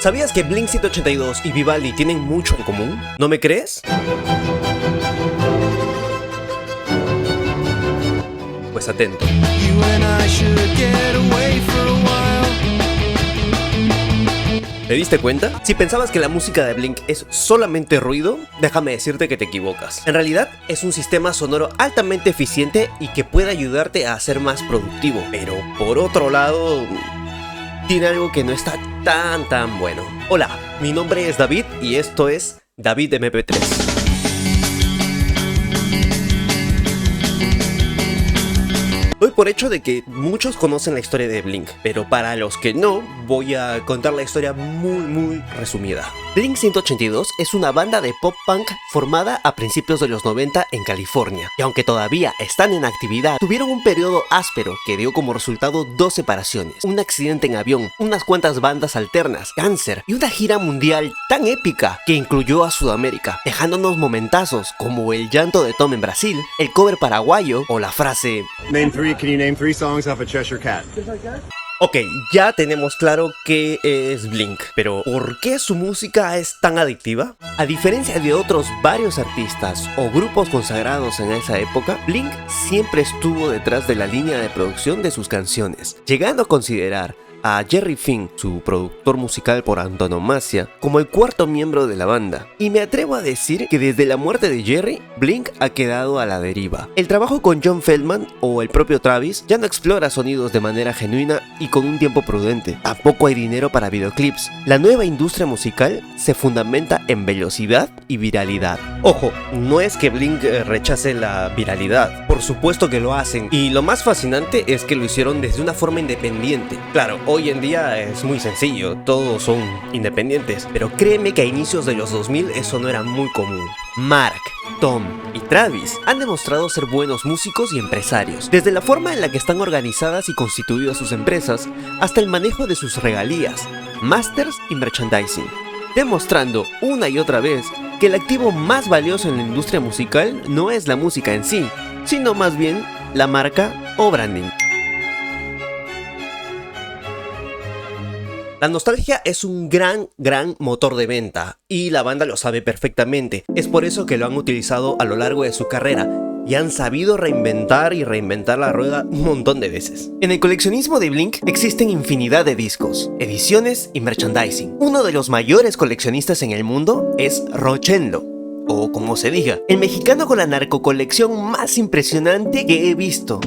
¿Sabías que Blink 182 y Vivaldi tienen mucho en común? ¿No me crees? Pues atento. ¿Te diste cuenta? Si pensabas que la música de Blink es solamente ruido, déjame decirte que te equivocas. En realidad es un sistema sonoro altamente eficiente y que puede ayudarte a ser más productivo. Pero por otro lado, tiene algo que no está tan bueno. Hola, mi nombre es David y esto es David MP3. Doy por hecho de que muchos conocen la historia de Blink, pero para los que no, voy a contar la historia muy resumida. Blink 182 es una banda de pop punk formada a principios de los 90 en California, y aunque todavía están en actividad, tuvieron un periodo áspero que dio como resultado 2 separaciones, un accidente en avión, unas cuantas bandas alternas, cáncer y una gira mundial tan épica que incluyó a Sudamérica, dejándonos momentazos como el llanto de Tom en Brasil, el cover paraguayo o la frase Can you name 3 songs off of Cheshire Cat? Ok, ya tenemos claro qué es Blink, pero ¿por qué su música es tan adictiva? A diferencia de otros varios artistas o grupos consagrados en esa época, Blink siempre estuvo detrás de la línea de producción de sus canciones, llegando a considerar a Jerry Finn, su productor musical por antonomasia, como el cuarto miembro de la banda. Y me atrevo a decir que desde la muerte de Jerry, Blink ha quedado a la deriva. El trabajo con John Feldmann o el propio Travis ya no explora sonidos de manera genuina y con un tiempo prudente. Tampoco hay dinero para videoclips. La nueva industria musical se fundamenta en velocidad y viralidad. Ojo, no es que Blink rechace la viralidad, por supuesto que lo hacen, y lo más fascinante es que lo hicieron desde una forma independiente. Claro, hoy en día es muy sencillo, todos son independientes, pero créeme que a inicios de los 2000 eso no era muy común. Mark, Tom y Travis han demostrado ser buenos músicos y empresarios, desde la forma en la que están organizadas y constituidas sus empresas, hasta el manejo de sus regalías, masters y merchandising, demostrando una y otra vez que el activo más valioso en la industria musical no es la música en sí, sino más bien la marca o branding. La nostalgia es un gran motor de venta y la banda lo sabe perfectamente. Es por eso que lo han utilizado a lo largo de su carrera y han sabido reinventar la rueda un montón de veces. En el coleccionismo de Blink existen infinidad de discos, ediciones y merchandising. Uno de los mayores coleccionistas en el mundo es Rochenlo, o como se diga, el mexicano con la narcocolección más impresionante que he visto,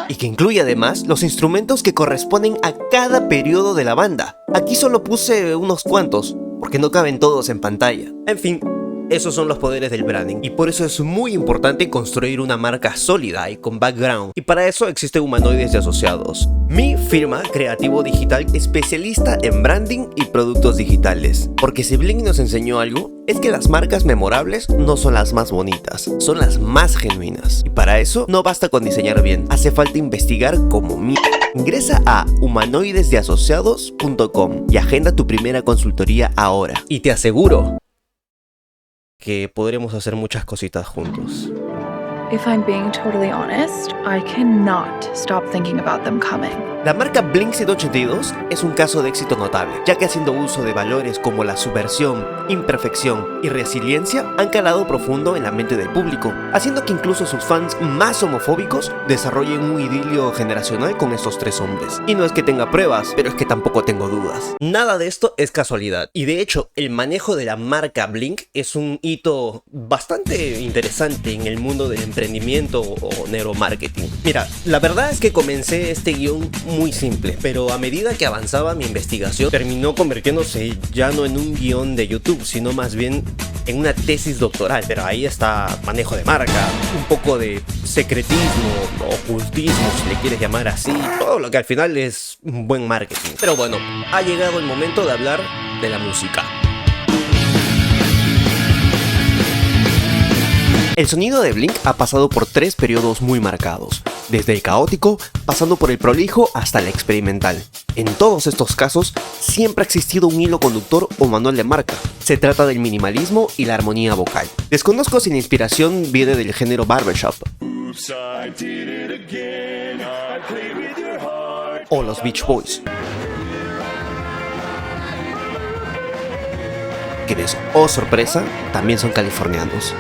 y que incluye además los instrumentos que corresponden a cada periodo de la banda. Aquí solo puse unos cuantos, porque no caben todos en pantalla. En fin, esos son los poderes del branding, y por eso es muy importante construir una marca sólida y con background, y para eso existen Humanoides y Asociados, mi firma creativo digital especialista en branding y productos digitales. Porque si Blink nos enseñó algo, es que las marcas memorables no son las más bonitas, son las más genuinas, y para eso no basta con diseñar bien, hace falta investigar como mierda. Ingresa a humanoidesdeasociados.com y agenda tu primera consultoría ahora, y te aseguro que podremos hacer muchas cositas juntos. If I'm being totally honest, I cannot stop thinking about them coming. La marca Blink 182 es un caso de éxito notable, ya que haciendo uso de valores como la subversión, imperfección y resiliencia han calado profundo en la mente del público, haciendo que incluso sus fans más homofóbicos desarrollen un idilio generacional con estos 3 hombres. Y no es que tenga pruebas, pero es que tampoco tengo dudas. Nada de esto es casualidad, y de hecho el manejo de la marca Blink es un hito bastante interesante en el mundo del emprendimiento o neuromarketing. Mira, la verdad es que comencé este guión muy simple, pero a medida que avanzaba mi investigación terminó convirtiéndose ya no en un guión de YouTube, sino más bien en una tesis doctoral. Pero ahí está manejo de marca, un poco de secretismo, ocultismo si le quieres llamar así, todo lo que al final es un buen marketing. Pero bueno, ha llegado el momento de hablar de la música. El sonido de Blink ha pasado por 3 periodos muy marcados, desde el caótico, pasando por el prolijo hasta el experimental. En todos estos casos, siempre ha existido un hilo conductor o manual de marca. Se trata del minimalismo y la armonía vocal. Desconozco si la inspiración viene del género barbershop o los Beach Boys, quienes, oh sorpresa, también son californianos.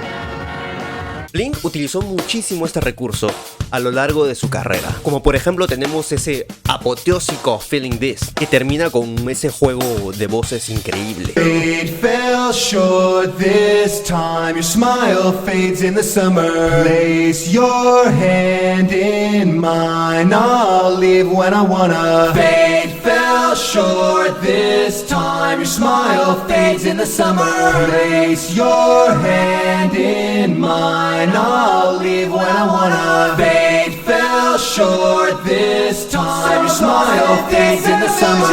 Blink utilizó muchísimo este recurso a lo largo de su carrera, como por ejemplo tenemos ese apoteósico Feeling This, que termina con ese juego de voces increíble. It fell short this time, your smile fades in the summer. Place your hand in mine, I'll leave when I wanna. Fate fell short this time, your smile fades in the summer. Place your hand in mine, I'll leave when I wanna. Fate fell short this time, your smile fades in the summer.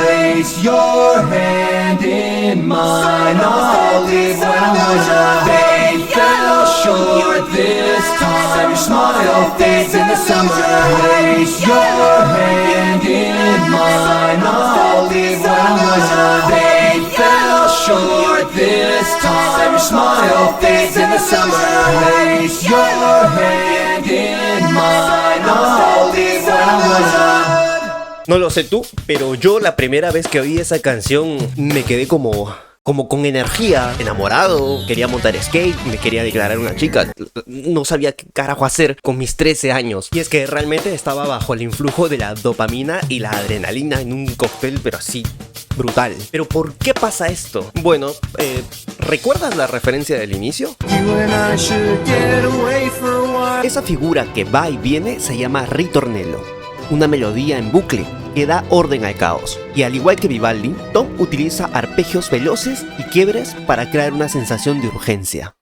Place your hand in mine, I'll leave when I wanna. Fate fell short this time, your smile fades in the summer. Place your hand in mine, I'll leave when I wanna. Fate fell short this time, your smile fades in the summer. Place your hand in mine, I'll leave when I wanna. No lo sé tú, pero yo la primera vez que oí esa canción me quedé como con energía, enamorado, quería montar skate, me quería declarar una chica, no sabía qué carajo hacer con mis 13 años. Y es que realmente estaba bajo el influjo de la dopamina y la adrenalina en un cóctel, pero así brutal. ¿Pero por qué pasa esto? Bueno, ¿recuerdas la referencia del inicio? Esa figura que va y viene se llama ritornello, una melodía en bucle que da orden al caos. Y al igual que Vivaldi, Tom utiliza arpegios veloces y quiebres para crear una sensación de urgencia.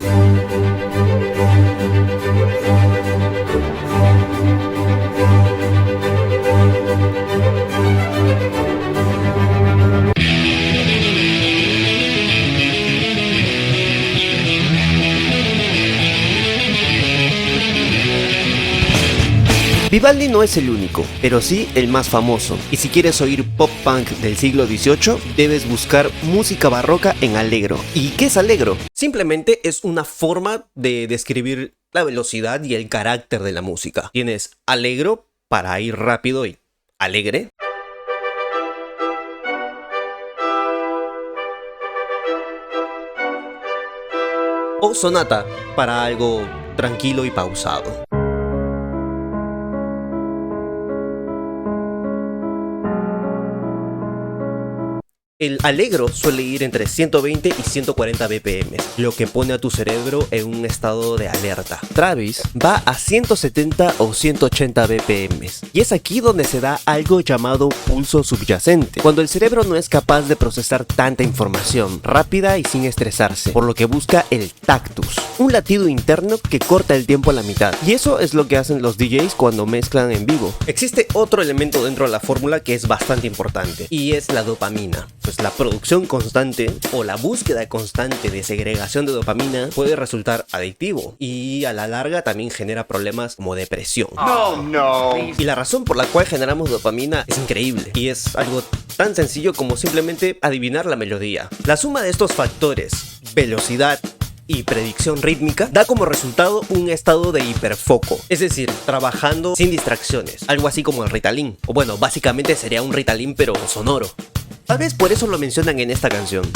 Vivaldi no es el único, pero sí el más famoso, y si quieres oír pop punk del siglo XVIII, debes buscar música barroca en allegro. ¿Y qué es allegro? Simplemente es una forma de describir la velocidad y el carácter de la música. Tienes allegro para ir rápido y alegre. O sonata para algo tranquilo y pausado. El allegro suele ir entre 120 y 140 BPM, lo que pone a tu cerebro en un estado de alerta. Travis va a 170 o 180 BPM, y es aquí donde se da algo llamado pulso subyacente, cuando el cerebro no es capaz de procesar tanta información rápida y sin estresarse, por lo que busca el tactus, un latido interno que corta el tiempo a la mitad, y eso es lo que hacen los DJs cuando mezclan en vivo. Existe otro elemento dentro de la fórmula que es bastante importante, y es la dopamina. Pues la producción constante o la búsqueda constante de segregación de dopamina puede resultar adictivo y a la larga también genera problemas como depresión. Y la razón por la cual generamos dopamina es increíble y es algo tan sencillo como simplemente adivinar la melodía. La suma de estos factores, velocidad y predicción rítmica, da como resultado un estado de hiperfoco, es decir, trabajando sin distracciones, algo así como el Ritalin, o bueno, básicamente sería un Ritalin pero sonoro. Tal vez por eso lo mencionan en esta canción.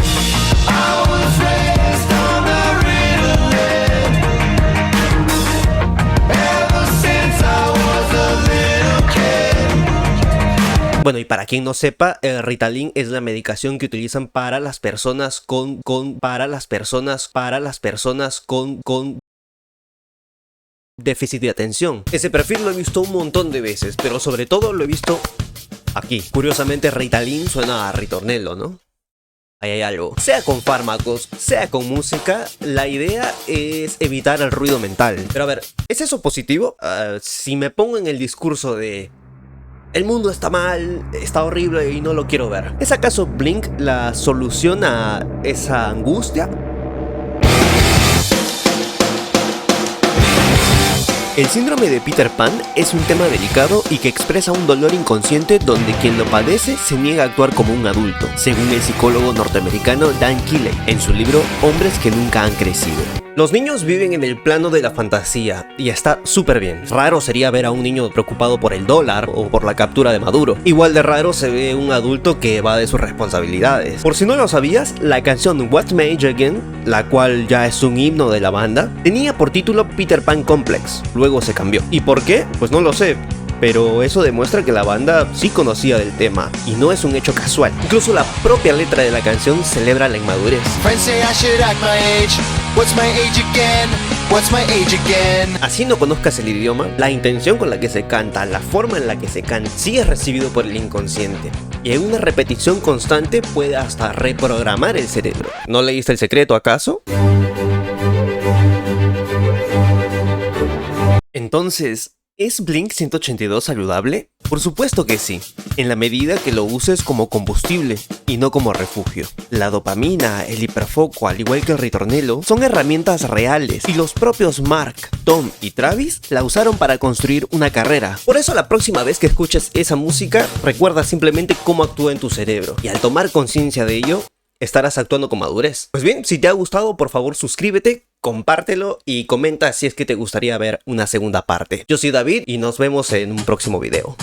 Bueno, y para quien no sepa, el Ritalin es la medicación que utilizan para las personas con déficit de atención. Ese perfil lo he visto un montón de veces, pero sobre todo lo he visto aquí. Curiosamente, Ritalin suena a ritornello, ¿no? Ahí hay algo. Sea con fármacos, sea con música, la idea es evitar el ruido mental. Pero a ver, ¿es eso positivo? Si me pongo en el discurso de el mundo está mal, está horrible y no lo quiero ver, ¿es acaso Blink la solución a esa angustia? El síndrome de Peter Pan es un tema delicado y que expresa un dolor inconsciente donde quien lo padece se niega a actuar como un adulto, según el psicólogo norteamericano Dan Keeley en su libro Hombres que nunca han crecido. Los niños viven en el plano de la fantasía y está súper bien. Raro sería ver a un niño preocupado por el dólar o por la captura de Maduro. Igual de raro se ve un adulto que va de sus responsabilidades. Por si no lo sabías, la canción What's My Age Again, la cual ya es un himno de la banda, tenía por título Peter Pan Complex. Luego se cambió. ¿Y por qué? Pues no lo sé. Pero eso demuestra que la banda sí conocía del tema, y no es un hecho casual. Incluso la propia letra de la canción celebra la inmadurez. Así no conozcas el idioma, la intención con la que se canta, la forma en la que se canta, sí es recibido por el inconsciente. Y en una repetición constante puede hasta reprogramar el cerebro. ¿No leíste El Secreto acaso? Entonces, ¿es Blink 182 saludable? Por supuesto que sí, en la medida que lo uses como combustible y no como refugio. La dopamina, el hiperfoco, al igual que el ritornelo, son herramientas reales y los propios Mark, Tom y Travis la usaron para construir una carrera. Por eso la próxima vez que escuches esa música, recuerda simplemente cómo actúa en tu cerebro, y al tomar conciencia de ello, estarás actuando con madurez. Pues bien, si te ha gustado, por favor suscríbete, compártelo y comenta si es que te gustaría ver una segunda parte. Yo soy David y nos vemos en un próximo video.